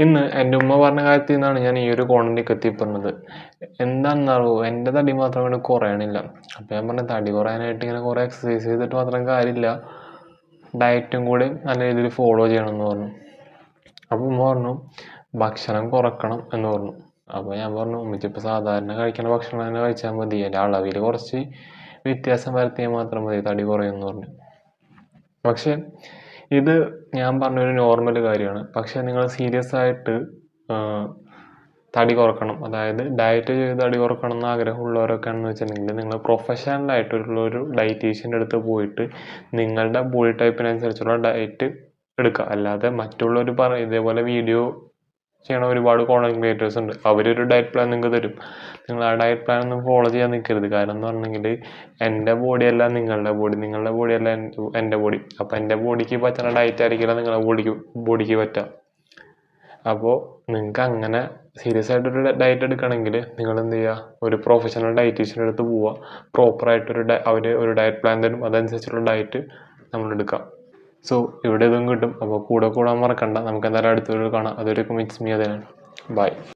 ഇന്ന് എൻ്റെ ഉമ്മ പറഞ്ഞ കാര്യത്തിൽ നിന്നാണ് ഞാൻ ഈ ഒരു കോണണിക്ക് എത്തിപ്പെടുന്നത്. എന്താണെന്നറിയോ, എൻ്റെ തടി മാത്രം അങ്ങോട്ട് കുറയണില്ല. അപ്പോൾ ഞാൻ പറഞ്ഞു തടി കുറയാനായിട്ട് ഇങ്ങനെ കുറേ എക്സസൈസ് ചെയ്തിട്ട് മാത്രം കാര്യമില്ല, ഡയറ്റും കൂടി നല്ല രീതിയിൽ ഫോളോ ചെയ്യണമെന്ന് പറഞ്ഞു. അപ്പോൾ ഉമ്മ പറഞ്ഞു ഭക്ഷണം കുറക്കണം എന്ന് പറഞ്ഞു. അപ്പോൾ ഞാൻ പറഞ്ഞു ഉമ്മച്ചിപ്പോൾ സാധാരണ കഴിക്കുന്ന ഭക്ഷണം തന്നെ കഴിച്ചാൽ മതി, അതിൻ്റെ അളവിൽ കുറച്ച് വ്യത്യാസം വരുത്തിയാൽ മാത്രം മതി, തടി കുറയുമെന്ന് പറഞ്ഞു. പക്ഷെ ഇത് ഞാൻ പറഞ്ഞൊരു നോർമൽ കാര്യമാണ്. പക്ഷെ നിങ്ങൾ സീരിയസ് ആയിട്ട് തടി കുറക്കണം, അതായത് ഡയറ്റ് ചെയ്ത് തടി കുറക്കണം എന്ന് ആഗ്രഹമുള്ളവരൊക്കെ ആണെന്ന് വെച്ചിട്ടുണ്ടെങ്കിൽ നിങ്ങൾ പ്രൊഫഷണലായിട്ടുള്ളൊരു ഡയറ്റീഷ്യൻ്റെ അടുത്ത് പോയിട്ട് നിങ്ങളുടെ ബോഡി ടൈപ്പിനനുസരിച്ചുള്ള ഡയറ്റ് എടുക്കുക. അല്ലാതെ മറ്റുള്ളവർ ഇതേപോലെ വീഡിയോ ചെയ്യണ ഒരുപാട് കോണ്ടന്റ് ക്രിയേറ്റേഴ്സ് ഉണ്ട്, അവരൊരു ഡയറ്റ് പ്ലാൻ നിങ്ങൾക്ക് തരും. നിങ്ങൾ ആ ഡയറ്റ് പ്ലാൻ ഒന്നും ഫോളോ ചെയ്യാൻ നിൽക്കരുത്. കാരണം എന്ന് പറഞ്ഞെങ്കിൽ എൻ്റെ ബോഡിയല്ല നിങ്ങളുടെ ബോഡിയല്ല എൻ്റെ ബോഡി. അപ്പോൾ എൻ്റെ ബോഡിക്ക് പറ്റുന്ന ഡയറ്റ് ആയിരിക്കില്ല നിങ്ങളുടെ ബോഡിക്ക് പറ്റുക. അപ്പോൾ നിങ്ങൾക്ക് അങ്ങനെ സീരിയസ് ആയിട്ടൊരു ഡയറ്റ് എടുക്കണമെങ്കിൽ നിങ്ങൾ എന്ത് ചെയ്യുക, ഒരു പ്രൊഫഷണൽ ഡയറ്റീഷ്യൻ്റെ അടുത്ത് പോവുക. പ്രോപ്പറായിട്ടൊരു അവർ ഒരു ഡയറ്റ് പ്ലാൻ തരും, അതനുസരിച്ചുള്ള ഡയറ്റ് നമ്മൾ എടുക്കാം. സോ ഇവിടെ ഇതും കിട്ടും. അപ്പോൾ കൂടെ കൂടാൻ മറക്കണ്ട. നമുക്ക് എന്തായാലും അടുത്തൊരു കാണാം. അതൊരു മിറ്റ്സ് മീ. ബൈ.